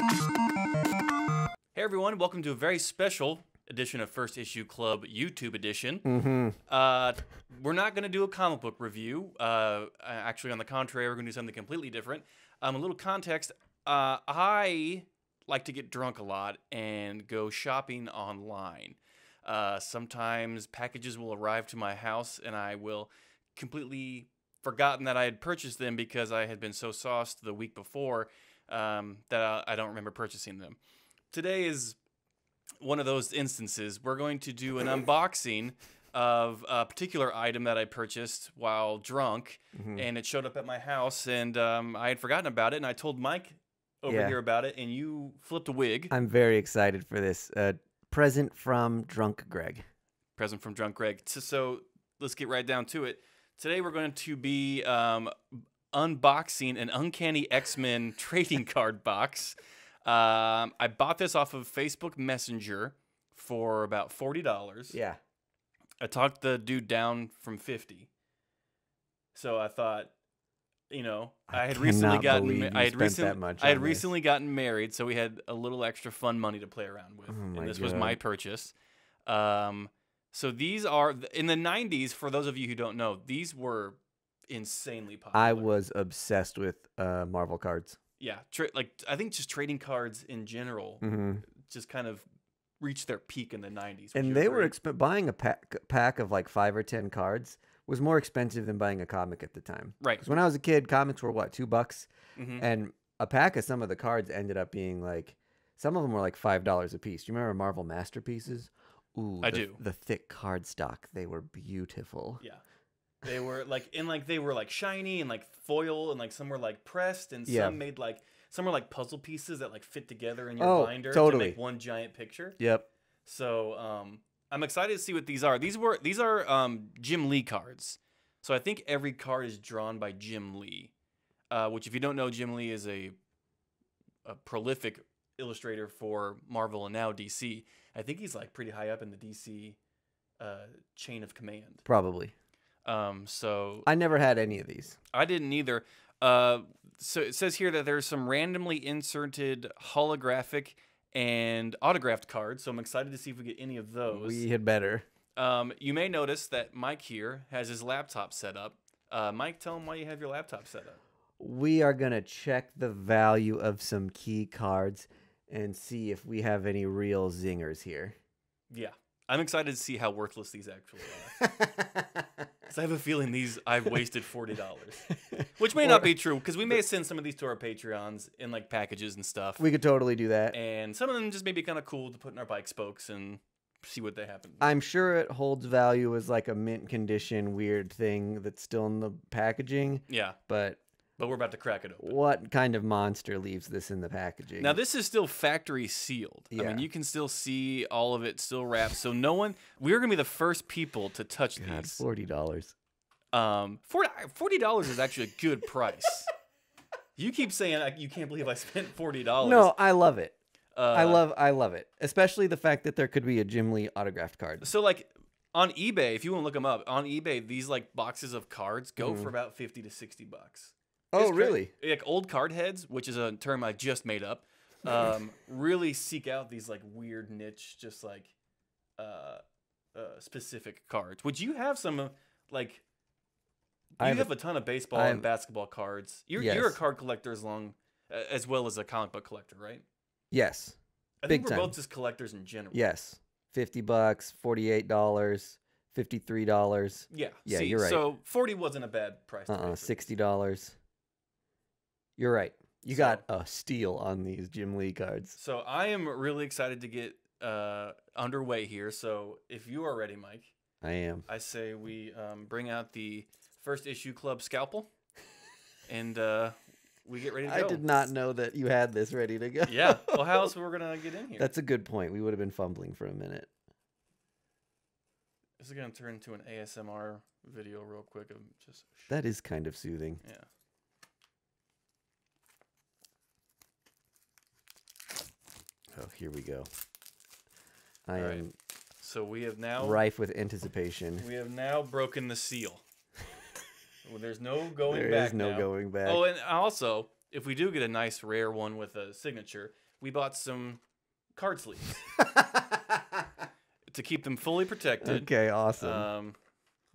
Hey everyone, welcome to a very special edition of First Issue Club YouTube edition. We're not going to do a comic book review. Actually, on the contrary, we're going to do something completely different. A little context. I like to get drunk a lot and go shopping online. Sometimes packages will arrive to my house and I will completely forgotten that I had purchased them because I had been so sauced the week before that I don't remember purchasing them. Today is one of those instances. We're going to do an unboxing of a particular item that I purchased while drunk, and it showed up at my house, and I had forgotten about it, and I told Mike over here about it, and you flipped a wig. I'm very excited for this. Present from Drunk Greg. Present from Drunk Greg. So let's get right down to it. Today we're going to be unboxing an Uncanny X-Men trading card box. I bought this off of Facebook Messenger for about $40. Yeah. I talked the dude down from $50. So I thought, you know, I had recently gotten married, so we had a little extra fun money to play around with, and this was my purchase. So these are in the 90s. For those of you who don't know, these were insanely popular. I was obsessed with Marvel cards. Yeah, I think just trading cards in general just kind of reached their peak in the 90s. And they were buying a pack of like 5 or 10 cards was more expensive than buying a comic at the time. Right. Because when I was a kid, comics were what, $2? And a pack of some of the cards ended up being like, some of them were like $5 a piece. Do you remember Marvel Masterpieces? Ooh, I do. The thick card stock. They were beautiful. Yeah. They were they were like shiny and like foil, and like some were like pressed, and some made like some were like puzzle pieces that like fit together in your binder to make one giant picture. Yep. So I'm excited to see what these are. These are Jim Lee cards. So I think every card is drawn by Jim Lee, which if you don't know, Jim Lee is a prolific illustrator for Marvel and now DC. I think he's like pretty high up in the DC chain of command. Probably. So I never had any of these. I didn't either. So it says here that there's some randomly inserted holographic and autographed cards. So I'm excited to see if we get any of those. We had better. You may notice that Mike here has his laptop set up. Mike, tell him why you have your laptop set up. We are going to check the value of some key cards and see if we have any real zingers here. Yeah. I'm excited to see how worthless these actually are. Because I have a feeling I've wasted $40. Which may not be true, because we may send some of these to our Patreons in like packages and stuff. We could totally do that. And some of them just may be kind of cool to put in our bike spokes and see what they happen. I'm sure it holds value as like a mint condition weird thing that's still in the packaging. Yeah. But we're about to crack it open. What kind of monster leaves this in the packaging? Now, this is still factory sealed. Yeah. I mean, you can still see all of it still wrapped. So we're going to be the first people to touch these. $40. $40 is actually a good price. You keep saying you can't believe I spent $40. No, I love it. I love it. Especially the fact that there could be a Jim Lee autographed card. So like on eBay, if you want to look them up, on eBay, these like boxes of cards go for about $50 to $60. Oh, really? Like old card heads, which is a term I just made up, really seek out these like weird niche, just like specific cards. Would you have some like? You have a ton of baseball and basketball cards. You're a card collector as well as a comic book collector, right? Yes. I think we're both just collectors in general. Yes. $50, $48, $53. Yeah. Yeah, you're right. So 40 wasn't a bad price. $60. You're right. You got a steal on these Jim Lee cards. So I am really excited to get underway here. So if you are ready, Mike. I am. I say we bring out the First Issue Club scalpel, and we get ready to go. I did not know that you had this ready to go. Yeah. Well, how else were we going to get in here? That's a good point. We would have been fumbling for a minute. This is going to turn into an ASMR video real quick. Of just. That is kind of soothing. Yeah. Oh, here we go. I am so we have now rife with anticipation. We have now broken the seal. Well, there's no going back. There is no now. going back. Oh, and also, if we do get a nice rare one with a signature, we bought some card sleeves to keep them fully protected. Okay, awesome.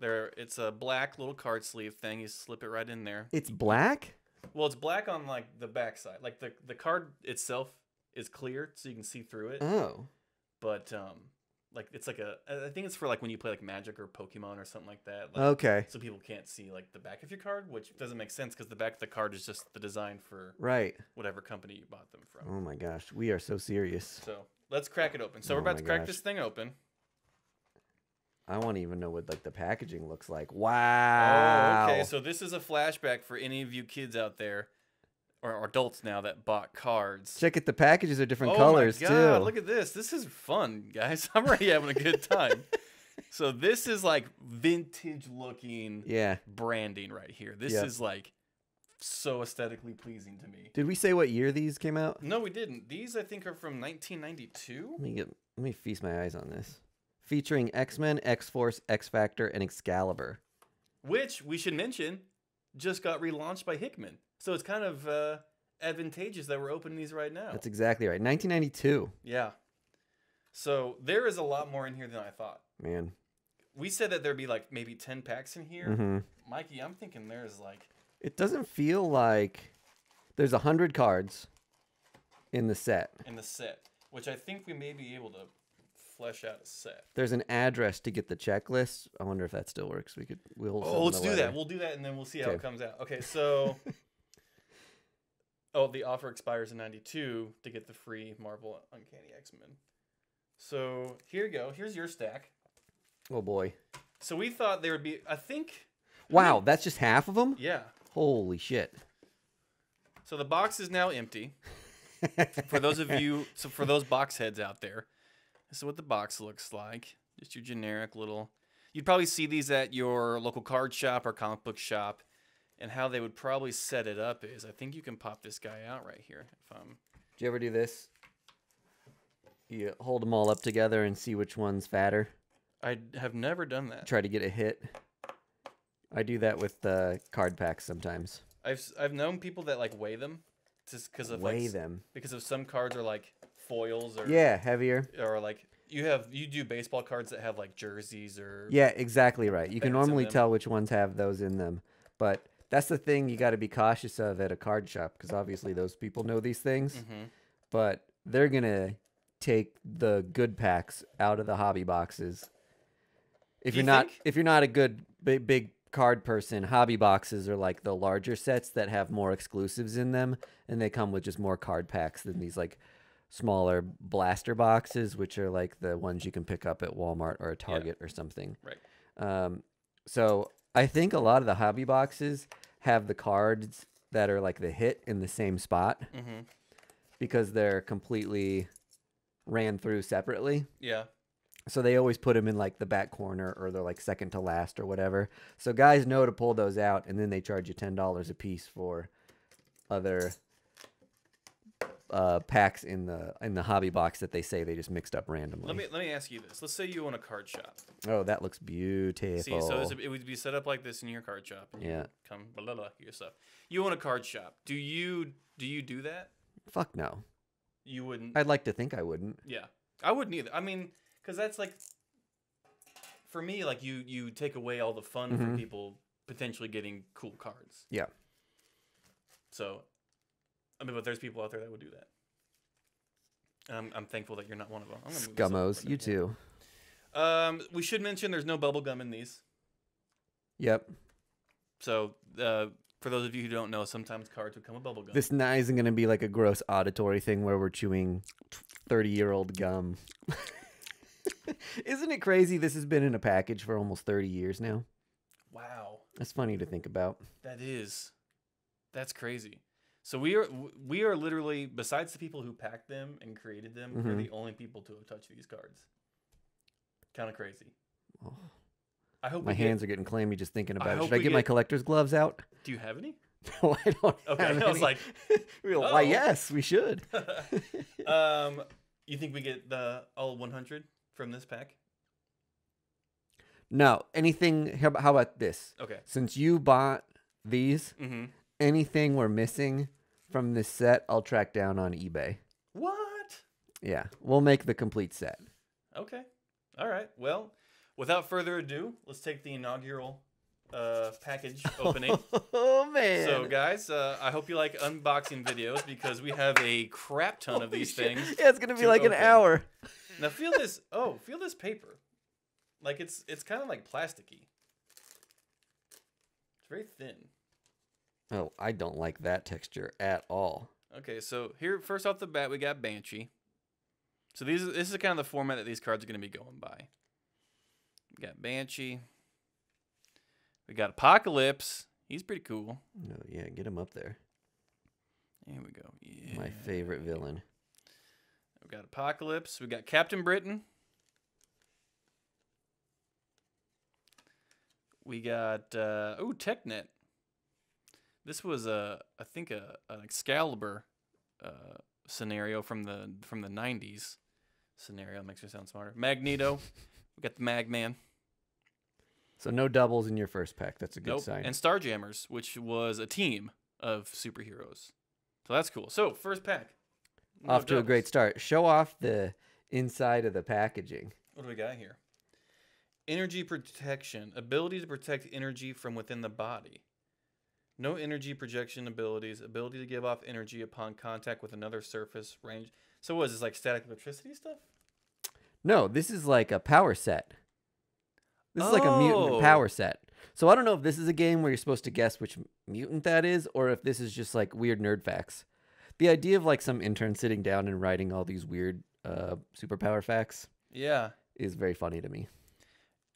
It's a black little card sleeve thing. You slip it right in there. It's black? Well, it's black on like the back side. Like the card itself is clear, so you can see through it. Oh. But like it's like I think it's for like when you play like Magic or Pokemon or something like that. Like, Okay. So people can't see like the back of your card, which doesn't make sense because the back of the card is just the design for Right. whatever company you bought them from. Oh my gosh, we are so serious. So let's crack it open. So Oh we're about my to crack gosh. this thing open. I want to even know what like the packaging looks like. Wow. Oh, okay. So this is a flashback for any of you kids out there, or adults now that bought cards. Check it. The packages are different Oh colors my God, too. look at this. This is fun, guys. I'm already having a good time. So this is like vintage looking Yeah. branding right here. This Yep. is like so aesthetically pleasing to me. Did we say what year these came out? No, we didn't. These I think are from 1992. Let me feast my eyes on this. Featuring X-Men, X-Force, X-Factor, and Excalibur. Which we should mention just got relaunched by Hickman. So it's kind of advantageous that we're opening these right now. That's exactly right. 1992. Yeah. So there is a lot more in here than I thought. Man. We said that there'd be like maybe 10 packs in here. Mm-hmm. Mikey, I'm thinking there's like... It doesn't feel like there's 100 cards in the set. in the set, which I think we may be able to flesh out a set. There's an address to get the checklist. I wonder if that still works. We'll Oh, let's do that. We'll do that, and then we'll see how Okay. it comes out. Okay, so... oh, the offer expires in 92 to get the free Marvel Uncanny X-Men. So here you go. Here's your stack. Oh boy. So we thought there would be, I think... Wow, that's just half of them? Yeah. Holy shit. So the box is now empty. For those of you, so for those box heads out there, this is what the box looks like. Just your generic little... You'd probably see these at your local card shop or comic book shop. And how they would probably set it up is, I think you can pop this guy out right here. Did you ever do this? You hold them all up together and see which one's fatter. I have never done that. Try to get a hit. I do that with card packs sometimes. I've known people that like weigh them, just because of Weigh like, them. because of some cards are like foils or Yeah, heavier. or like you do baseball cards that have like jerseys or Yeah, exactly right. You can Bands of normally them. tell which ones have those in them. But that's the thing you got to be cautious of at a card shop, because obviously those people know these things. Mm-hmm. But they're going to take the good packs out of the hobby boxes. If You you're not think? if you're not a good big card person, hobby boxes are like the larger sets that have more exclusives in them, and they come with just more card packs than these like smaller blaster boxes, which are like the ones you can pick up at Walmart or a Target or something. Right. So I think a lot of the hobby boxes have the cards that are like the hit in the same spot Mm-hmm. because they're completely ran through separately. Yeah. So they always put them in like the back corner, or they're like second to last or whatever. So guys know to pull those out, and then they charge you $10 a piece for other packs in the hobby box that they say they just mixed up randomly. Let me ask you this. Let's say you own a card shop. Oh, that looks beautiful. See, so it would be set up like this in your card shop. And you Yeah. would come blah blah blah your stuff. You own a card shop. Do you do that? Fuck no. You wouldn't. I'd like to think I wouldn't. Yeah, I wouldn't either. I mean, because that's like, for me, like you take away all the fun Mhm. for people potentially getting cool cards. Yeah. So, I mean, but there's people out there that would do that. And I'm thankful that you're not one of them. I'm gonna move this over Scummos, for you now. too. We should mention there's no bubble gum in these. Yep. So, for those of you who don't know, sometimes cards would come with bubble gum. This now isn't going to be like a gross auditory thing where we're chewing 30-year-old gum. Isn't it crazy this has been in a package for almost 30 years now? Wow, That's funny to think about. that's crazy. So we are literally, besides the people who packed them and created them, we're Mhm. the only people to have touched these cards. Kind of crazy. Oh, I hope my hands are getting clammy just thinking I about it. hope Should I we get my get- collector's gloves out? Do you have any? No, I don't Okay, have I was any. like, Why, uh-oh. yes, we should. You think we get the all 100 from this pack? No, anything. How about this? Okay. Since you bought these, Mm-hmm. anything we're missing, from this set, I'll track down on eBay. What? Yeah, we'll make the complete set. Okay. All right. Well, without further ado, let's take the inaugural package opening. Oh, man. So, guys, I hope you like unboxing videos because we have a crap ton of these things. Yeah, it's going to be like open. an hour. Now, feel this. Oh, feel this paper. Like, it's kind of like plasticky. It's very thin. Oh, I don't like that texture at all. Okay, so here, first off the bat, we got Banshee. So this is kind of the format that these cards are going to be going by. We got Banshee. We got Apocalypse. He's pretty cool. No, yeah, get him up there. Here we go. Yeah. My favorite villain. We got Apocalypse. We got Captain Britain. We got TechNet. This was I think an Excalibur scenario from the 90s scenario. Makes me sound smarter. Magneto. We got the Magman. So no doubles in your first pack. That's a good sign. And Starjammers, which was a team of superheroes. So that's cool. So first pack. No Off to a doubles. great start. Show off the inside of the packaging. What do we got here? Energy protection. Ability to protect energy from within the body. No energy projection abilities. Ability to give off energy upon contact with another surface range. So what is this, like static electricity stuff? No, this is like a power set. This is like a mutant Oh. power set. So I don't know if this is a game where you're supposed to guess which mutant that is, or if this is just like weird nerd facts. The idea of like some intern sitting down and writing all these weird superpower facts Yeah. is very funny to me.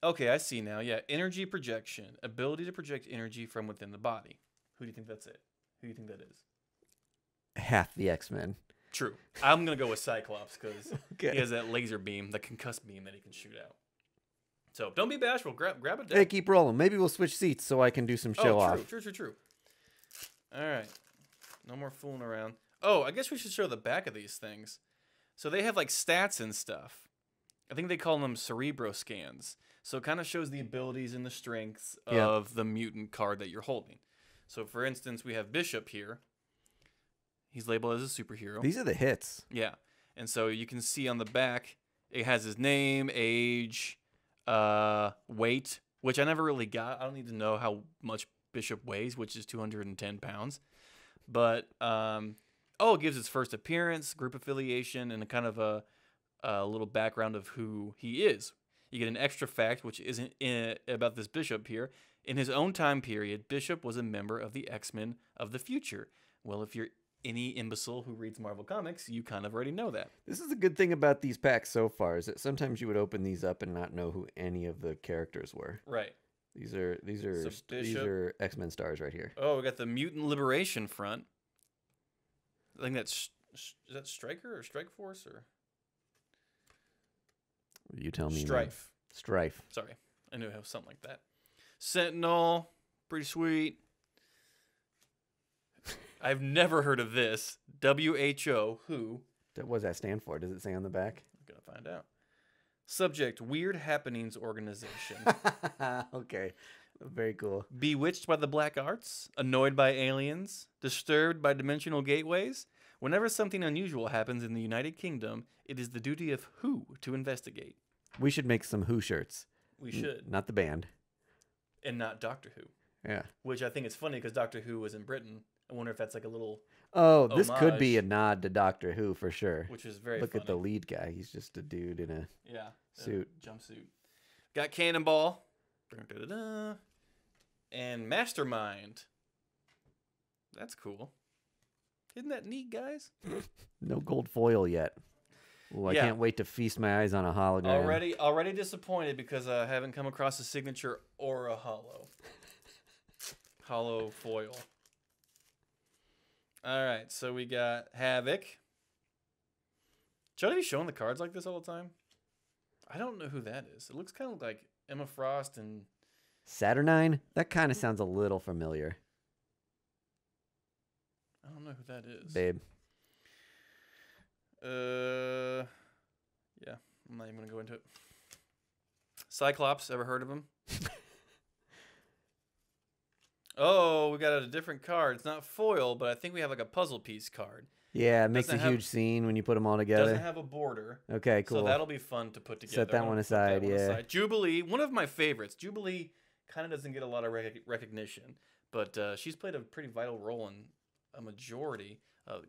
Okay, I see now. Yeah, energy projection. Ability to project energy from within the body. Who do you think that's it? Who do you think that is? Half the X-Men. True. I'm going to go with Cyclops because Okay. he has that laser beam, the concussed beam that he can shoot out. So don't be bashful. Grab a deck. Hey, keep rolling. Maybe we'll switch seats so I can do some show off. True. All right. No more fooling around. Oh, I guess we should show the back of these things. So they have like stats and stuff. I think they call them cerebro scans. So it kind of shows the abilities and the strengths of the mutant card that you're holding. So for instance, we have Bishop here. He's labeled as a superhero. These are the hits. Yeah. And so you can see on the back, it has his name, age, weight, which I never really got. I don't need to know how much Bishop weighs, which is 210 pounds. But, it gives his first appearance, group affiliation, and a kind of a little background of who he is. You get an extra fact, which isn't about this Bishop here. In his own time period, Bishop was a member of the X-Men of the future. Well, if you're any imbecile who reads Marvel Comics, you kind of already know that. This is the good thing about these packs so far, is that sometimes you would open these up and not know who any of the characters were. Right. These are X-Men stars right here. Oh, we got the Mutant Liberation Front. I think is that Stryker or Strike Force or You tell me. Man. Strife. Strife. Sorry, I knew it was something like that. Sentinel, pretty sweet. I've never heard of this. WHO, who? What does that stand for? Does it say on the back? I'm gonna find out. Subject: Weird Happenings Organization. Okay. Very cool. Bewitched by the black arts, annoyed by aliens, disturbed by dimensional gateways. Whenever something unusual happens in the United Kingdom, it is the duty of Who to investigate. We should make some Who shirts. We should. Not the band. And not Doctor Who. Yeah. Which I think is funny because Doctor Who was in Britain. I wonder if that's like a little... Oh, this could be a homage. nod to Doctor Who for sure. Which is very Look funny. at the lead guy. He's just a dude in a suit. Jumpsuit. Got Cannonball. Da-da-da-da. And Mastermind. That's cool. Isn't that neat, guys? No gold foil yet. Ooh, I can't wait to feast my eyes on a hologram. Already disappointed because I haven't come across a signature or a hollow foil. All right, so we got Havoc. Should I be showing the cards like this all the time? I don't know who that is. It looks kind of like Emma Frost and... Saturnine? That kind of sounds a little familiar. I don't know who that is. Babe. Yeah, I'm not even going to go into it. Cyclops, ever heard of him? Oh, we got a different card. It's not foil, but I think we have like a puzzle piece card. Yeah, it makes a Doesn't have- huge scene when you put them all Doesn't together. have a border. Okay, cool. So that'll be fun to put together. Set that one aside, yeah. Jubilee, one of my favorites. Jubilee kind of doesn't get a lot of recognition, but she's played a pretty vital role in a majority.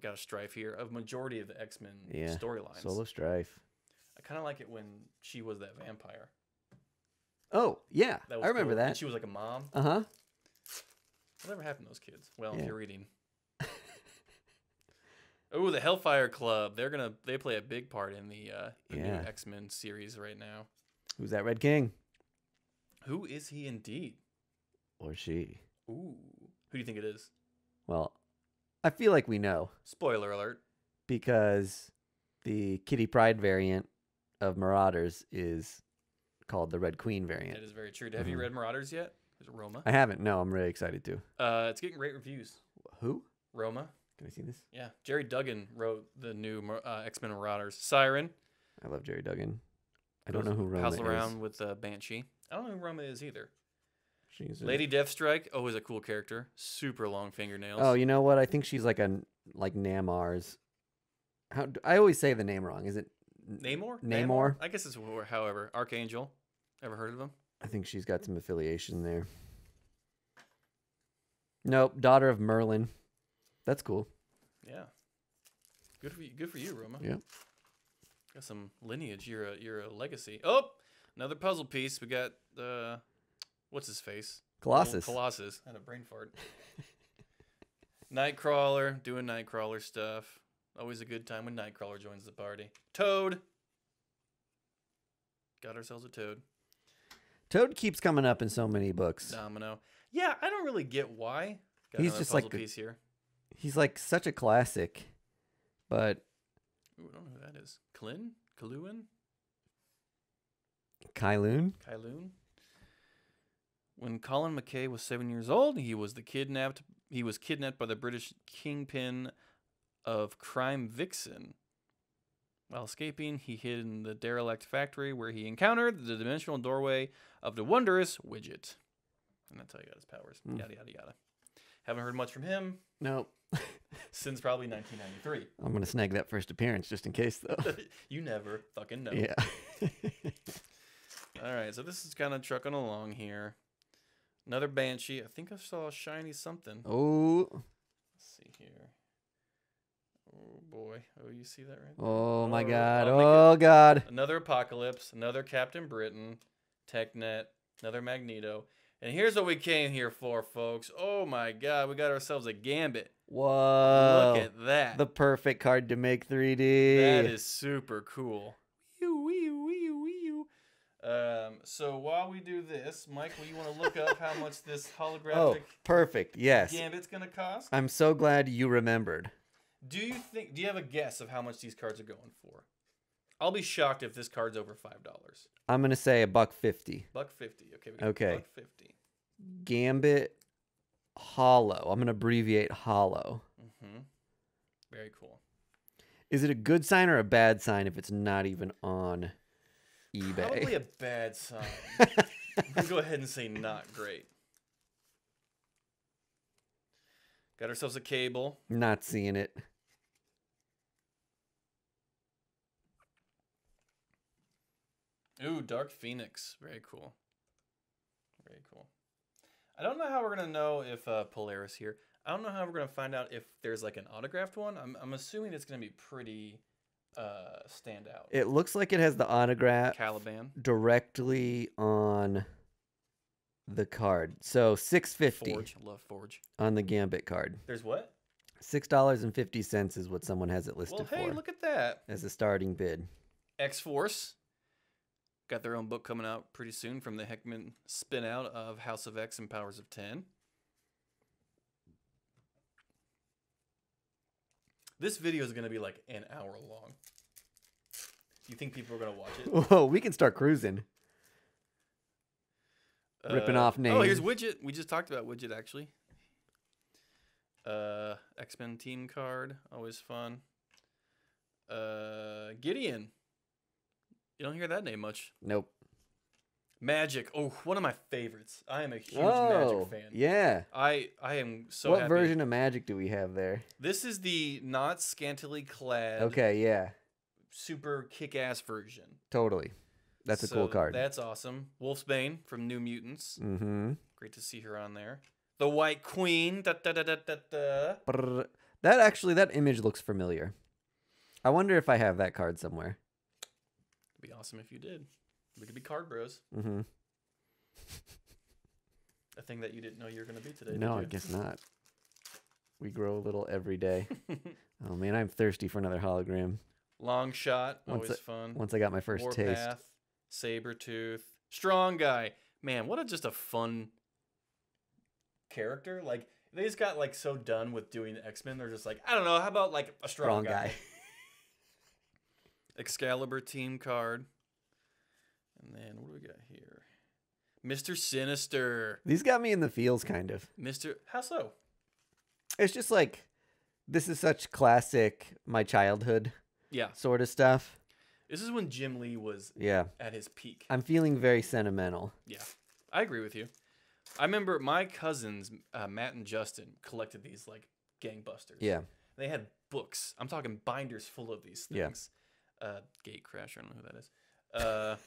Got a strife here of majority of the X-Men storylines. Solo Strife. I kind of like it when she was that vampire. Oh yeah, That was I remember cool. that. And she was like a mom. Whatever happened to those kids? Well, if you're reading. Oh, the Hellfire Club. They play a big part in the new X-Men series right now. Who's that Red King? Who is he indeed? Or she? Ooh. Who do you think it is? Well, I feel like we know Spoiler alert. because the Kitty Pryde variant of Marauders is called the Red Queen variant. That is very true. Have you read Marauders yet? There's Roma. I haven't. No, I'm really excited to. It's getting great reviews. Who? Roma. Can I see this? Yeah. Jerry Duggan wrote the new X-Men Marauders. Siren. I love Jerry Duggan. I don't know who Roma is. Pals around with Banshee. I don't know who Roma is either. She's Lady Deathstrike. Oh, is a cool character. Super long fingernails. Oh, you know what? I think she's like Namar's. I always say the name wrong. Is it Namor? Namor? I guess it's however. Archangel. Ever heard of him? I think she's got some affiliation there. Nope, daughter of Merlin. That's cool. Yeah. Good for you, Roma. Yeah. Got some lineage. You're a legacy. Oh, another puzzle piece. We got what's his face? Colossus. Colossus. I had a brain fart. Nightcrawler, doing Nightcrawler stuff. Always a good time when Nightcrawler joins the party. Toad. Got ourselves a Toad. Toad keeps coming up in so many books. Domino. Yeah, I don't really get why. Got He's another just puzzle like piece here. He's like such a classic, but Ooh, I don't know who that is. Kaluan? Kailoon? Kailoon? When Colin McKay was 7 years old, he was kidnapped by the British kingpin of Crime Vixen. While escaping, he hid in the derelict factory where he encountered the dimensional doorway of the wondrous Widget. And that's how he got his powers. Yada, yada, yada. Haven't heard much from him. Nope. Since probably 1993. I'm going to snag that first appearance just in case, though. You never fucking know. Yeah. All right, so this is kind of trucking along here. Another Banshee. I think I saw a shiny something. Oh. Let's see here. Oh, boy. Oh, you see that right there? Oh, my God. I'll make Oh, God. Another Apocalypse. Another Captain Britain. TechNet. Another Magneto. And here's what we came here for, folks. Oh, my God. We got ourselves a Gambit. Whoa. Look at that. The perfect card to make 3D. That is super cool. So while we do this, Mike, will you want to look up how much this holographic perfect. Yes. Gambit's going to cost? I'm so glad you remembered. Do you have a guess of how much these cards are going for? I'll be shocked if this card's over $5. I'm going to say $1.50. $1.50. Okay. Okay. $1.50. Gambit Hollow. I'm going to abbreviate Hollow. Mm-hmm. Very cool. Is it a good sign or a bad sign if it's not even on eBay? Probably a bad sign. I'm going to go ahead and say not great. Got ourselves a Cable. Not seeing it. Ooh, Dark Phoenix. Very cool. Very cool. I don't know how we're going to know if Polaris here. I don't know how we're going to find out if there's like an autographed one. I'm assuming it's going to be pretty stand out. It looks like it has the autograph Caliban. directly on the card. So $6.50 Forge. I love Forge. on the Gambit card. There's what? $6.50 is what someone has it listed Well, hey, for look at that. as a starting bid. X-Force. Got their own book coming out pretty soon from the Heckman spin-out of House of X and Powers of 10. This video is going to be like an hour long. Do you think people are going to watch it? Whoa, we can start cruising. Ripping off names. Oh, here's Widget. We just talked about Widget, actually. X-Men team card. Always fun. Gideon. You don't hear that name much. Nope. Magic. Oh, one of my favorites. I am a huge Oh, Magic fan. yeah. I am so What happy. version of Magic do we have there? This is the not scantily clad, Okay, yeah. super kick-ass version. Totally. That's a cool card. That's awesome. Wolfsbane from New Mutants. Mm-hmm. Great to see her on there. The White Queen. Da, da, da, da, da, da. That image looks familiar. I wonder if I have that card somewhere. It'd be awesome if you did. We could be card bros. Mm-hmm. A thing that you didn't know you were going to be today. No, did I you? guess not. We grow a little every day. Oh man, I'm thirsty for another hologram. Long shot. Always fun. Once I got my first taste. Warpath. Sabretooth. Strong Guy. Man, what just a fun character. Like, they just got like so done with doing X-Men. They're just like, I don't know, how about like a strong guy? Excalibur team card. And then what do we got here? Mr. Sinister. These got me in the feels, kind of. How so? It's just like, this is such classic my childhood sort of stuff. This is when Jim Lee was at his peak. I'm feeling very sentimental. Yeah, I agree with you. I remember my cousins, Matt and Justin, collected these like gangbusters. Yeah. They had books. I'm talking binders full of these things. Gatecrasher, I don't know who that is.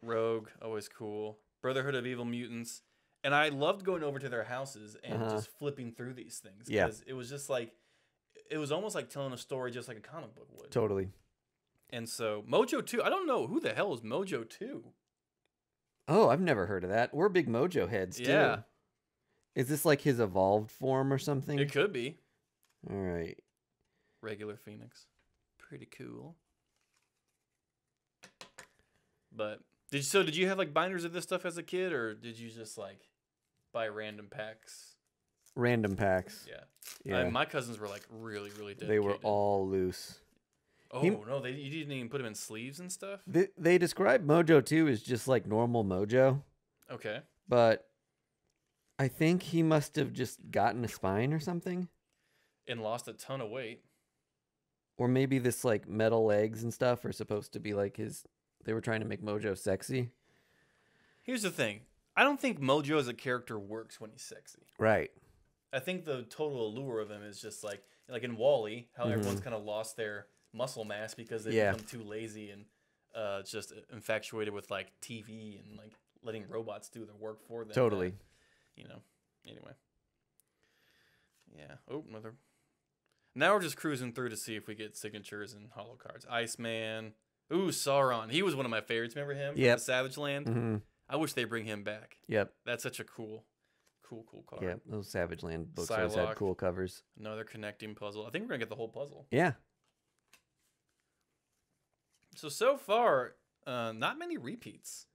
Rogue, always cool. Brotherhood of Evil Mutants. And I loved going over to their houses and just flipping through these things. Because it was just like, it was almost like telling a story just like a comic book would. Totally. And so, Mojo 2, I don't know who the hell is Mojo 2. Oh, I've never heard of that. We're big Mojo heads, too. Yeah. Is this like his evolved form or something? It could be. All right. Regular Phoenix. Pretty cool. But, did you have like binders of this stuff as a kid, or did you just like buy random packs? Random packs. Yeah. My cousins were like really, really dedicated. They were all loose. Oh, no, you didn't even put them in sleeves and stuff? They describe Mojo 2 as just like normal Mojo. Okay. But I think he must have just gotten a spine or something. And lost a ton of weight. Or maybe this like metal legs and stuff are supposed to be like his... They were trying to make Mojo sexy. Here's the thing. I don't think Mojo as a character works when he's sexy. Right. I think the total allure of him is just like in WALL-E, how everyone's kind of lost their muscle mass because they become too lazy and just infatuated with like TV and like letting robots do their work for them. Totally. Anyway. Yeah. Oh, another. Now we're just cruising through to see if we get signatures and holo cards. Iceman. Ooh, Sauron. He was one of my favorites. Remember him? Yep. From the Savage Land? Mm-hmm. I wish they bring him back. Yep. That's such a cool card. Yeah, those Savage Land books always had cool covers. Another connecting puzzle. I think we're going to get the whole puzzle. Yeah. So far, not many repeats.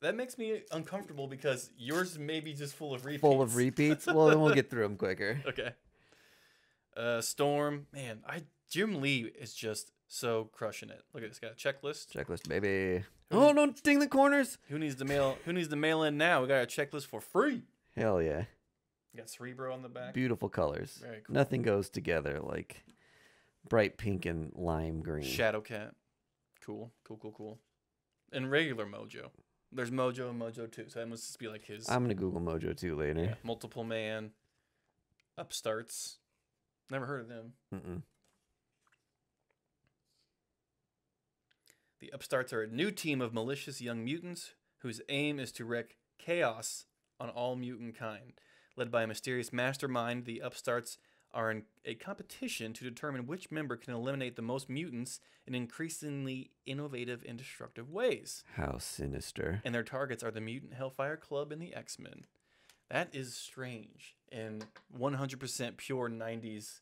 That makes me uncomfortable because yours may be just full of repeats. Full of repeats? Well, then we'll get through them quicker. Okay. Storm. Man, Jim Lee is just so crushing it. Look at this guy. Checklist. Checklist, baby. Oh, don't ding the corners. Who needs to mail in now? We got a checklist for free. Hell yeah. You got Cerebro on the back. Beautiful colors. Very cool. Nothing goes together like bright pink and lime green. Shadowcat. Cool. And regular Mojo. There's Mojo and Mojo 2, so that must just be like his. I'm going to Google Mojo 2 later. Yeah. Multiple Man. Upstarts. Never heard of them. Mm-mm. The Upstarts are a new team of malicious young mutants whose aim is to wreak chaos on all mutant kind. Led by a mysterious mastermind, the Upstarts are in a competition to determine which member can eliminate the most mutants in increasingly innovative and destructive ways. How sinister. And their targets are the Mutant Hellfire Club and the X-Men. That is strange and 100% pure 90s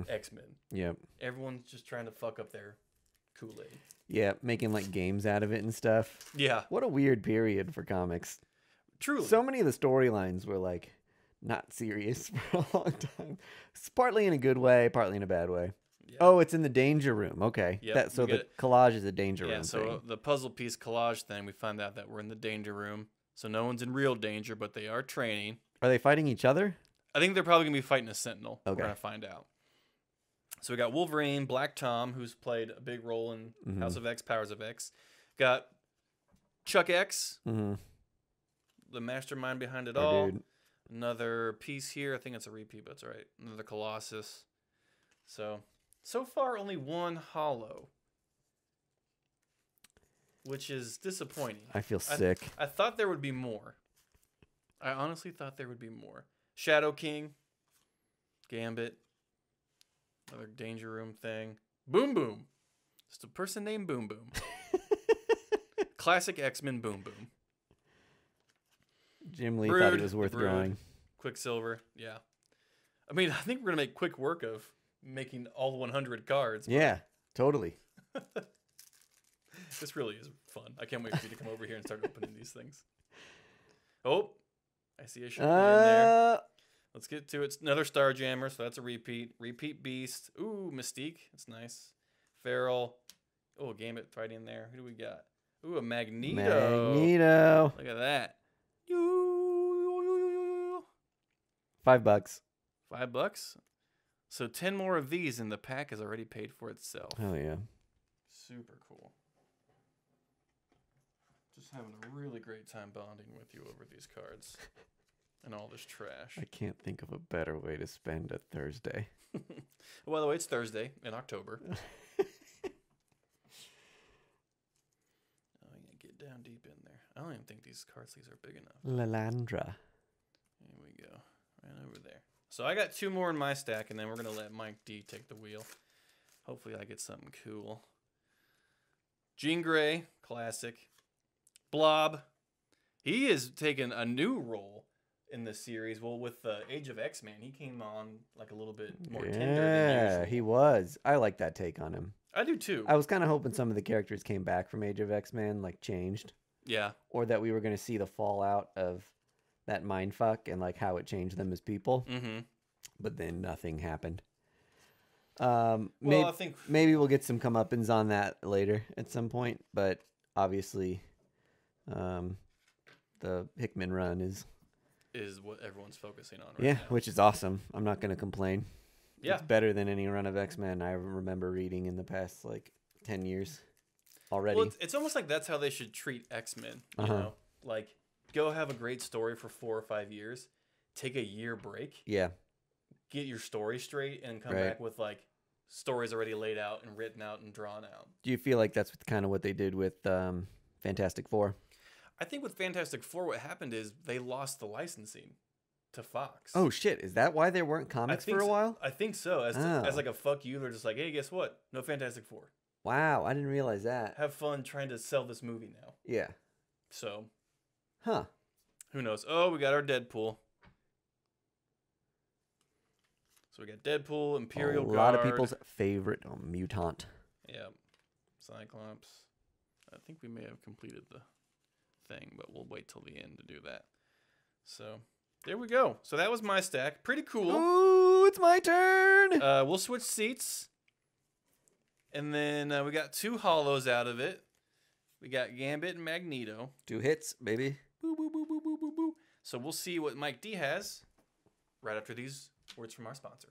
X-Men. Yep. Everyone's just trying to fuck up their Kool-Aid. Yeah, making like games out of it and stuff. Yeah. What a weird period for comics. Truly. So many of the storylines were like not serious for a long time. It's partly in a good way, partly in a bad way. Yeah. Oh, it's in the danger room. Okay. Yep, So the collage is a danger room. Yeah, so the puzzle piece collage thing, we find out that we're in the danger room. So no one's in real danger, but they are training. Are they fighting each other? I think they're probably going to be fighting a Sentinel. Okay. We're going to find out. So we got Wolverine, Black Tom, who's played a big role in House of X, Powers of X. Got Chuck X, Mm-hmm. the mastermind behind it Our all. dude. Another piece here. I think it's a repeat, but that's all right. Another Colossus. So far, only one holo, which is disappointing. I feel sick. I thought there would be more. I honestly thought there would be more. Shadow King, Gambit, another Danger Room thing. Boom Boom. Just a person named Boom Boom. Classic X-Men Boom Boom. Jim Lee Brood, thought it was worth the Brood, drawing. Quicksilver, yeah. I mean, I think we're going to make quick work of making all 100 cards. Yeah, totally. This really is fun. I can't wait for you to come over here and start opening these things. Oh, I see a should be in there. Let's get to it. It's another Starjammer, so that's a repeat. Repeat Beast. Ooh, Mystique. That's nice. Feral. Oh, Gambit right in there. Who do we got? Ooh, a Magneto. Magneto. Look at that. $5. $5. So 10 more of these, and the pack has already paid for itself. Oh yeah. Super cool. Just having a really great time bonding with you over these cards and all this trash. I can't think of a better way to spend a Thursday. By the way, it's Thursday in October. Oh, yeah, get down deep in there. I don't even think these card sleeves are big enough. Lalandra. Here we go. Right over there. So I got 2 more in my stack, and then we're going to let Mike D take the wheel. Hopefully I get something cool. Jean Grey, classic. Blob. He is taking a new role in the series. Well, with the Age of X-Men, he came on like a little bit more tender than Yeah, usual. he was. I like that take on him. I do too. I was kind of hoping some of the characters came back from Age of X-Men, like changed, Yeah. or that we were going to see the fallout of that mindfuck and like how it changed them as people. Mm-hmm. But then nothing happened. Well, maybe, I think maybe we'll get some comeuppance on that later at some point. But obviously, the Hickman run is what everyone's focusing on right yeah, now. which is awesome. I'm not going to complain. Yeah. It's better than any run of X-Men I remember reading in the past like 10 years already. Well, it's almost like that's how they should treat X-Men. You know, like go have a great story for 4 or 5 years, take a year break, Yeah. get your story straight, and come Right. back with like stories already laid out and written out and drawn out. Do you feel like that's kind of what they did with Fantastic Four? I think with Fantastic Four, what happened is they lost the licensing to Fox. Oh shit! Is that why there weren't comics for a while? I think so. As Oh. like a fuck you, they're just like, hey, guess what? No Fantastic Four. Wow, I didn't realize that. Have fun trying to sell this movie now. Yeah. So, Huh. who knows? Oh, we got our Deadpool. So we got Deadpool, Imperial Guard. A lot of people's favorite mutant. Yeah. Cyclops. I think we may have completed the thing, but we'll wait till the end to do that. So, there we go. So that was my stack. Pretty cool. Ooh, it's my turn. We'll switch seats. And then we got 2 holos out of it. We got Gambit and Magneto. 2 hits, baby. Boo, boo, boo, boo, boo, boo, boo. So we'll see what Mike D has right after these words from our sponsor.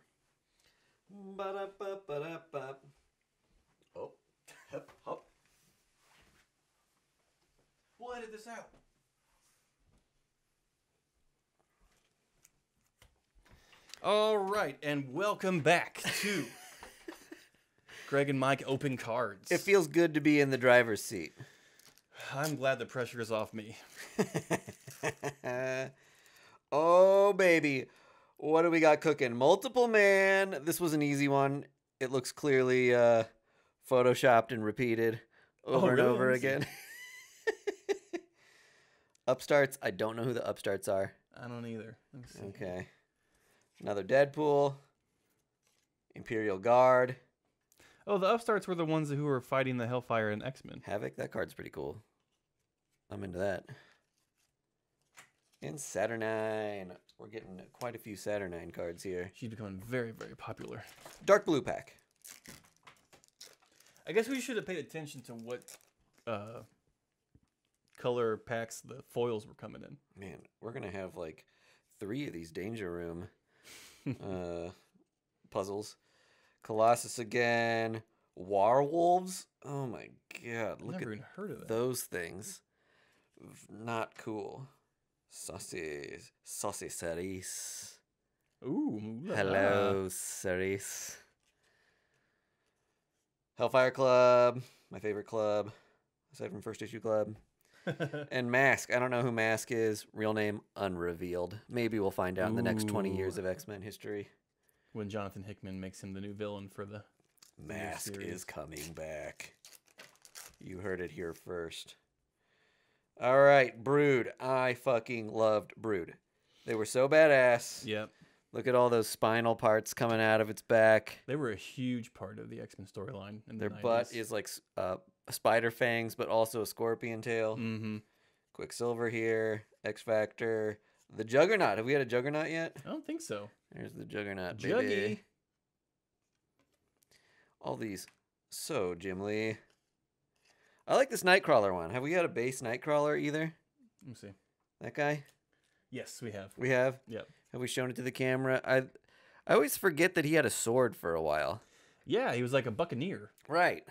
Ba-da-ba-ba-da-ba. Oh, hop. We'll edit this out. All right, and welcome back to Greg and Mike Open Cards. It feels good to be in the driver's seat. I'm glad the pressure is off me. Oh, baby. What do we got cooking? Multiple Man. This was an easy one. It looks clearly photoshopped and repeated over and really? over Let me see. again. Upstarts. I don't know who the upstarts are. I don't either. Let me see. Okay. Another Deadpool. Imperial Guard. Oh, the upstarts were the ones who were fighting the Hellfire and X-Men. Havoc. That card's pretty cool. I'm into that. And Saturnine. We're getting quite a few Saturnine cards here. She's becoming very, very popular. Dark Blue Pack. I guess we should have paid attention to what color packs the foils were coming in. Man, we're going to have like 3 of these Danger Room puzzles. Colossus again. Warwolves. Oh my god. I've Look never at even heard of that. those things. not cool. Saucy Cerise. Ooh. La, Hello, Cerise. Hellfire Club, my favorite club, aside from First Issue Club. And Mask. I don't know who Mask is. Real name unrevealed. Maybe we'll find out in the next 20 years of X-Men history. When Jonathan Hickman makes him the new villain for the Mask is coming back. You heard it here first. All right, Brood. I fucking loved Brood. They were so badass. Yep. Look at all those spinal parts coming out of its back. They were a huge part of the X-Men storyline in the Their 90s. butt is like spider fangs, but also a scorpion tail. Mm-hmm. Quicksilver here. X-Factor. The Juggernaut. Have we had a Juggernaut yet? I don't think so. There's the Juggernaut, Juggy. baby. All these. So, Jim Lee. I like this Nightcrawler one. Have we had a base Nightcrawler either? Let me see. That guy? Yes, we have. We have? Yep. Have we shown it to the camera? I always forget that he had a sword for a while. Yeah, he was like a buccaneer. Right.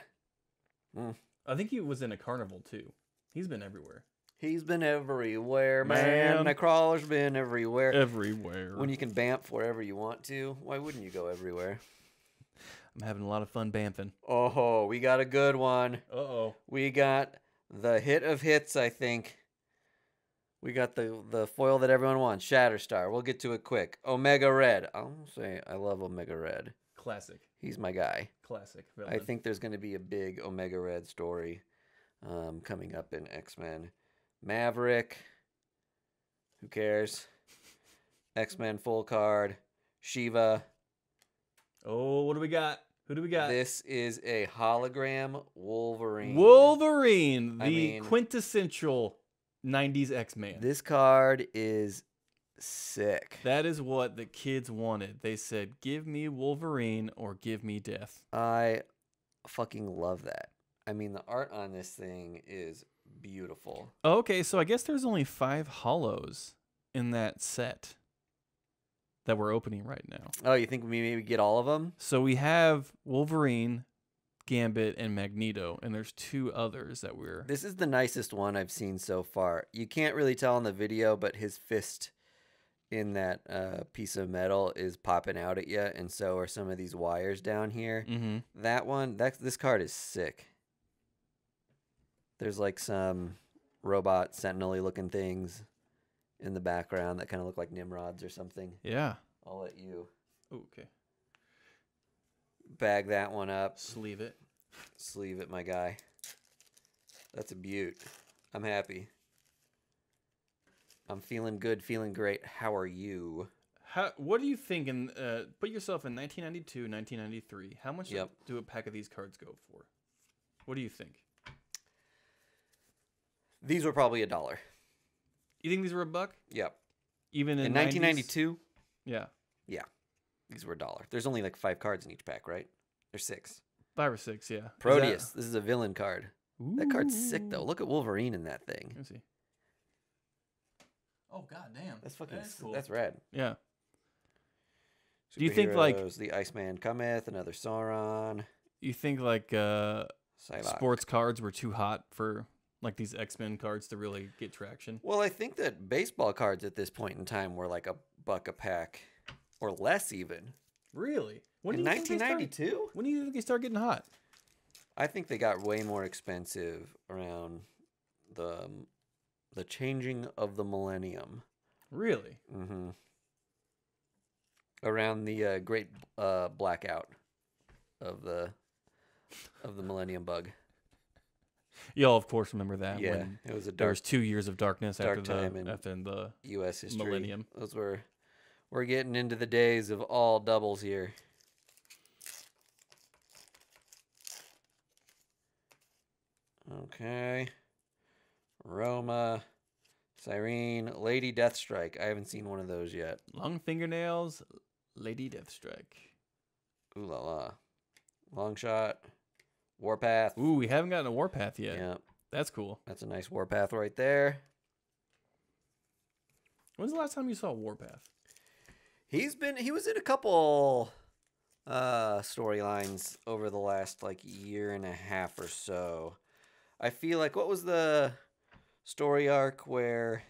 I think he was in a carnival too. He's been everywhere. He's been everywhere, man. Nightcrawler's been everywhere. Everywhere. When you can bamf wherever you want to, why wouldn't you go everywhere? I'm having a lot of fun bamfing. Oh, we got a good one. Uh-oh. We got the hit of hits, I think. We got the foil that everyone wants, Shatterstar. We'll get to it quick. Omega Red. I'll say I love Omega Red. Classic. He's my guy. Classic villain. I think there's going to be a big Omega Red story coming up in X-Men. Maverick. Who cares? X-Men full card. Shiva. Oh, what do we got? Who do we got? This is a hologram Wolverine. Wolverine, the quintessential 90s X-Man. This card is sick. That is what the kids wanted. They said, give me Wolverine or give me death. I fucking love that. I mean, the art on this thing is beautiful. Okay, so I guess there's only 5 hollows in that set that we're opening right now. Oh, you think we maybe get all of them? So we have Wolverine, Gambit, and Magneto, and there's 2 others that we're... This is the nicest one I've seen so far. You can't really tell in the video, but his fist in that piece of metal is popping out at you, and so are some of these wires down here. Mm-hmm. That one, this card is sick. There's like some robot sentinel-y looking things in the background that kind of look like Nimrods or something. Yeah. I'll let you Okay. bag that one up. Sleeve it. Sleeve it, my guy. That's a beaut. I'm happy. I'm feeling good, feeling great. How are you? What do you think? Put yourself in 1992, 1993. How much Yep. do a pack of these cards go for? What do you think? These were probably $1. You think these were $1? Yep. Even in 1992? 90s? Yeah. Yeah. These were $1. There's only like 5 cards in each pack, right? There's 6. 5 or 6, yeah. Proteus. This is a villain card. Ooh. That card's sick, though. Look at Wolverine in that thing. Let me see. Oh, goddamn. That's fucking cool. That's rad. Yeah. Do you think, like... The Iceman Cometh, another Sauron. You think, like, Psylocke. sports cards were too hot for, like, these X-Men cards to really get traction? Well, I think that baseball cards at this point in time were like $1 a pack. Or less, even. Really? When In do you think they 1992? when do you think they start getting hot? I think they got way more expensive around the changing of the millennium. Really? Mm-hmm. Around the great blackout of the millennium bug. Y'all, of course, remember that. Yeah, when it was a there dark was 2 years of darkness dark time in after the U.S. history. millennium. We're getting into the days of all doubles here. Okay. Roma, Cyrene, Lady Deathstrike. I haven't seen one of those yet. Long fingernails, Lady Deathstrike. Ooh la la. Long shot. Warpath. Ooh, we haven't gotten a Warpath yet. Yeah. That's cool. That's a nice Warpath right there. When's the last time you saw Warpath? He was in a couple storylines over the last like year and a half or so. I feel like what was the story arc where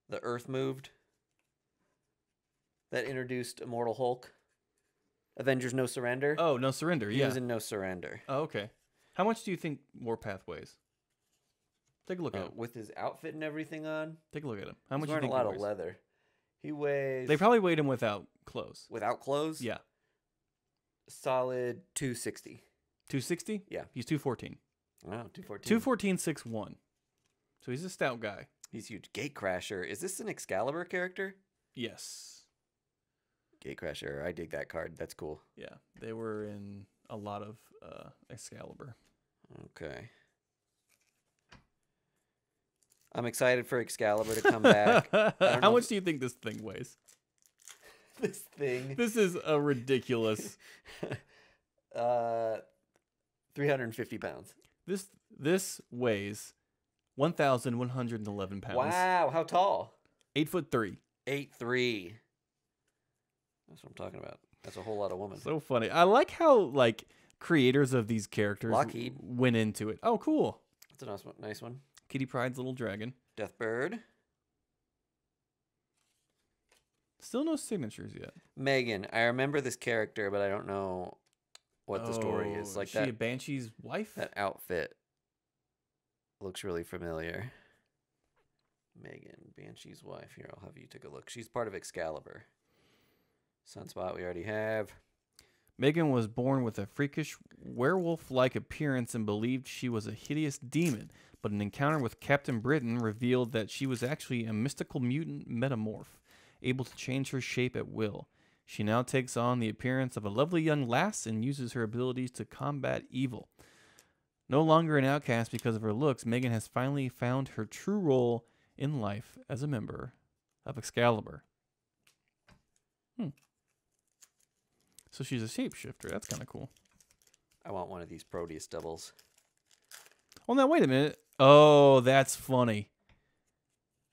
the Earth moved that introduced Immortal Hulk. Avengers No Surrender. Oh, No Surrender. He Yeah. was in No Surrender. Oh, okay. How much do you think Warpath weighs? Take a look at him. With his outfit and everything on. Take a look at him. How much He's do you wearing think a lot he of weighs? leather. He weighs. They probably weighed him without clothes. Without clothes. Yeah. Solid 260. 260? Yeah. He's 214. Wow, 214. 214, 6'1". So he's a stout guy. He's huge. Gatecrasher. Is this an Excalibur character? Yes. Gatecrasher. I dig that card. That's cool. Yeah. They were in a lot of Excalibur. Okay. I'm excited for Excalibur to come back. How much do you think this thing weighs? This thing. This is a ridiculous. 350 pounds. This weighs 1,111 pounds. Wow, how tall? 8'3". 8'3". That's what I'm talking about. That's a whole lot of women. So funny. I like how like creators of these characters Lockheed. went into it. Oh, cool. That's a nice one. Kitty Pryde's little dragon. Deathbird. Still no signatures yet. Megan. I remember this character, but I don't know what the story is. Like she a Banshee's wife? that outfit looks really familiar. Megan, Banshee's wife. Here, I'll have you take a look. She's part of Excalibur. Sunspot we already have. Megan was born with a freakish werewolf-like appearance and believed she was a hideous demon, but an encounter with Captain Britain revealed that she was actually a mystical mutant metamorph, able to change her shape at will. She now takes on the appearance of a lovely young lass and uses her abilities to combat evil. No longer an outcast because of her looks, Megan has finally found her true role in life as a member of Excalibur. So she's a shapeshifter. That's kind of cool. I want one of these Proteus doubles. Well, now, wait a minute. Oh, that's funny.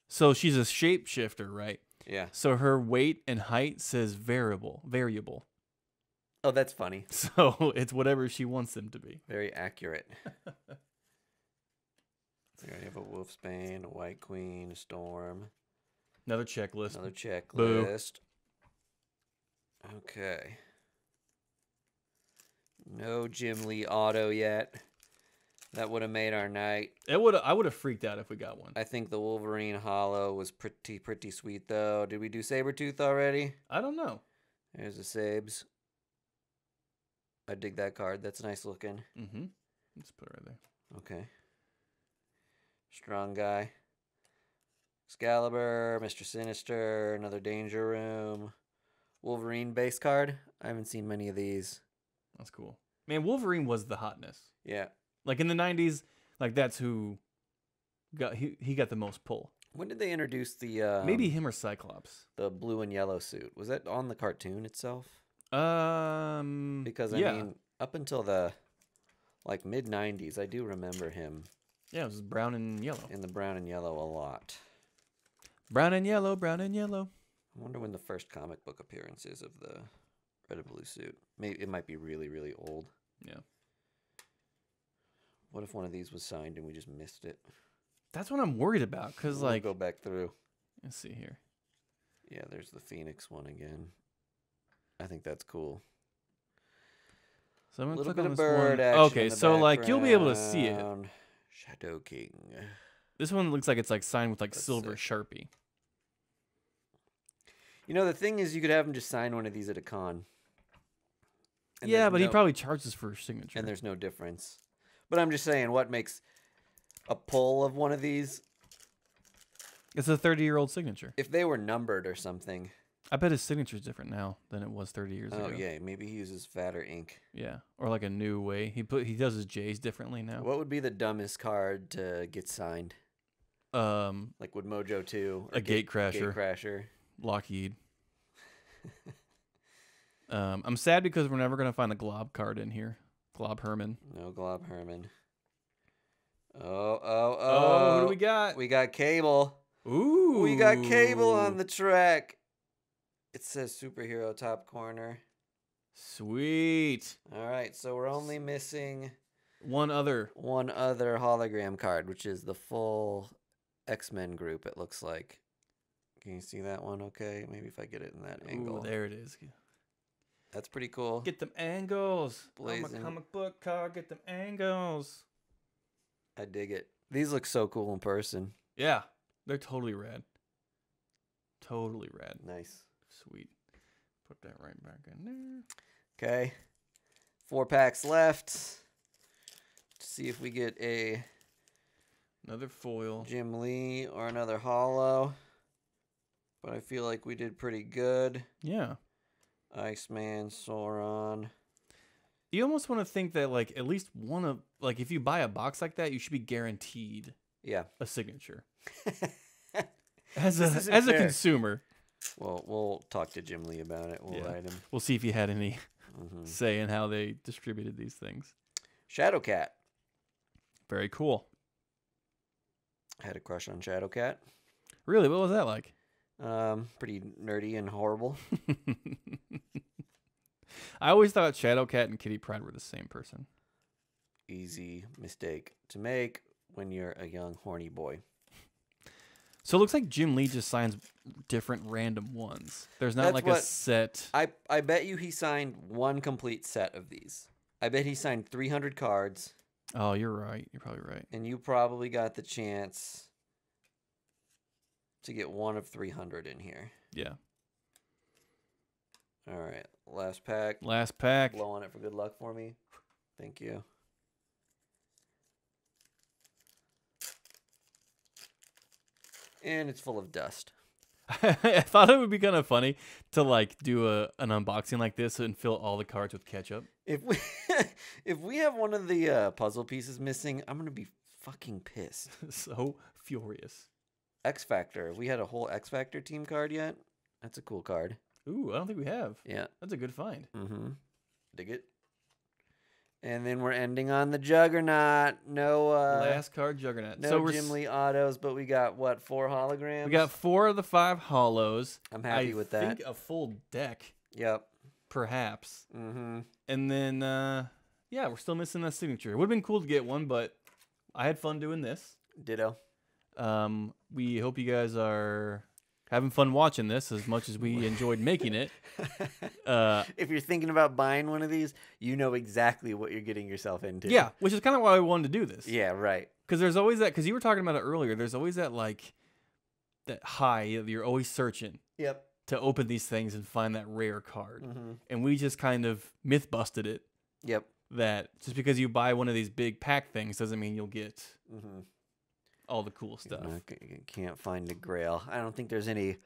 So she's a shapeshifter, right? Yeah. So her weight and height says variable. Oh, that's funny. So it's whatever she wants them to be. Very accurate. Here I have a Wolfsbane, a White Queen, a Storm. Another checklist. Another checklist. Boo. Okay. No Jim Lee auto yet. That would have made our night. I would have freaked out if we got one. I think the Wolverine Hollow was pretty sweet, though. Did we do Sabretooth already? I don't know. There's the Sabes. I dig that card. That's nice looking. Mm-hmm. Let's put it right there. Okay. Strong guy. Excalibur, Mr. Sinister, another Danger Room. Wolverine base card. I haven't seen many of these. That's cool. Man, Wolverine was the hotness. Yeah. Like in the 90s, like that's who got he got the most pull. When did they introduce the Maybe him or Cyclops. the blue and yellow suit? Was that on the cartoon itself? Because I yeah. mean, up until the like mid 90s, I do remember him Yeah, it was brown and yellow. in the brown and yellow a lot. Brown and yellow, brown and yellow. I wonder when the first comic book appearance is of the red and blue suit. Maybe it might be really, really old. Yeah. What if one of these was signed and we just missed it? That's what I'm worried about, because We'll like, go back through. let's see here. Yeah, there's the Phoenix one again. I think that's cool. So I'm A gonna little click bit on of this bird one. action. Okay, in the so like you'll be able to see it. background. Shadow King. This one looks like it's like signed with like That's silver sick. Sharpie. You know, the thing is, you could have him just sign one of these at a con. And Yeah, there's but he no- probably charges for a signature. And there's no difference. But I'm just saying, what makes a pull of one of these? It's a 30-year-old signature. If they were numbered or something. I bet his signature's different now than it was 30 years ago. Oh, yeah. Maybe he uses fatter ink. Yeah, or like a new way. He does his J's differently now. What would be the dumbest card to get signed? Like, would Mojo 2? A Gatecrasher. Gatecrasher. Lockheed. I'm sad because we're never gonna find a Glob card in here. Glob Herman. No Glob Herman. Oh. Oh, who do we got? We got Cable. Ooh. We got Cable on the track. It says superhero top corner. Sweet. All right, so we're only missing One other hologram card, which is the full X-Men group, it looks like. Can you see that one okay? Maybe if I get it in that angle. Ooh, there it is. That's pretty cool. Get them angles. Blazing. I'm a comic book card. Get them angles. I dig it. These look so cool in person. Yeah, they're totally rad. Totally rad. Nice. Sweet. Put that right back in there. Okay. 4 packs left. Let's see if we get Another foil. Jim Lee or another holo. But I feel like we did pretty good. Yeah. Iceman, Sauron. You almost want to think that, like, at least one of, like, if you buy a box like that, you should be guaranteed a signature. As a consumer. Well, we'll talk to Jim Lee about it. We'll write him. We'll see if he had any say in how they distributed these things. Shadowcat. Very cool. I had a crush on Shadowcat. Really? What was that like? Pretty nerdy and horrible. I always thought Shadowcat and Kitty Pryde were the same person. Easy mistake to make when you're a young horny boy. So it looks like Jim Lee just signs different random ones. There's not like a set. I bet you he signed one complete set of these. I bet he signed 300 cards. Oh, you're right. You're probably right. And you probably got the chance to get one of 300 in here. Yeah. All right. Last pack. Last pack. Blow on it for good luck for me. Thank you. And it's full of dust. I thought it would be kind of funny to like do an unboxing like this and fill all the cards with ketchup. If we have one of the puzzle pieces missing, I'm gonna be fucking pissed. So furious. X Factor. Have we had a whole X Factor team card yet? That's a cool card. Ooh, I don't think we have. Yeah. That's a good find. Mm-hmm. Dig it. And then we're ending on the Juggernaut. No last card Juggernaut. No so Jim Lee autos, but we got what, 4 holograms? We got 4 of the 5 holos. I'm happy with that. I think a full deck. Yep. Perhaps. Mm-hmm. And then yeah, we're still missing that signature. It would have been cool to get one, but I had fun doing this. Ditto. We hope you guys are having fun watching this as much as we enjoyed making it. If you're thinking about buying one of these, you know exactly what you're getting yourself into. Yeah, which is kind of why I wanted to do this. Yeah, right. Because there's always that, because you were talking about it earlier, there's always that, like, that high that you're always searching. Yep. To open these things and find that rare card. Mm-hmm. And we just kind of myth busted it. Yep. That just because you buy one of these big pack things doesn't mean you'll get all the cool stuff. You can't find the grail. I don't think there's any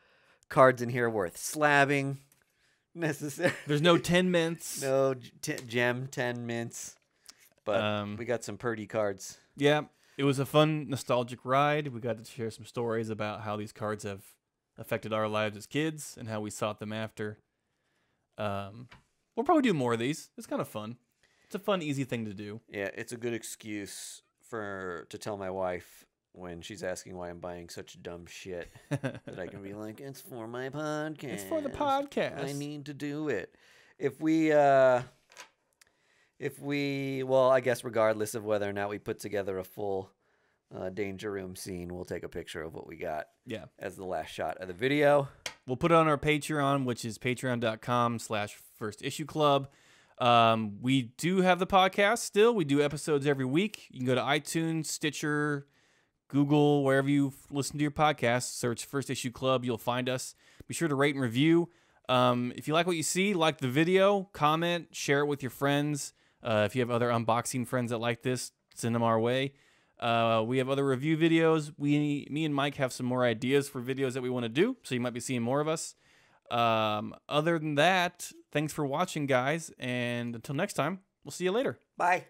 cards in here worth slabbing necessarily. There's no 10 mints. No gem 10 mints. But we got some purdy cards. Yeah. It was a fun, nostalgic ride. We got to share some stories about how these cards have affected our lives as kids and how we sought them after. We'll probably do more of these. It's kind of fun. It's a fun, easy thing to do. Yeah, it's a good excuse to tell my wife when she's asking why I'm buying such dumb shit that I can be like, it's for my podcast. It's for the podcast. I need to do it. If we, well, I guess regardless of whether or not we put together a full Danger Room scene, we'll take a picture of what we got. Yeah. As the last shot of the video. We'll put it on our Patreon, which is patreon.com/firstissueclub. We do have the podcast still. We do episodes every week. You can go to iTunes, Stitcher, Google, wherever you listen to your podcast. Search First Issue Club. You'll find us. Be sure to rate and review. If you like what you see, like the video, comment, share it with your friends. If you have other unboxing friends that like this, send them our way. We have other review videos. Me and Mike have some more ideas for videos that we want to do, so you might be seeing more of us. Other than that, thanks for watching, guys, and until next time, we'll see you later. Bye.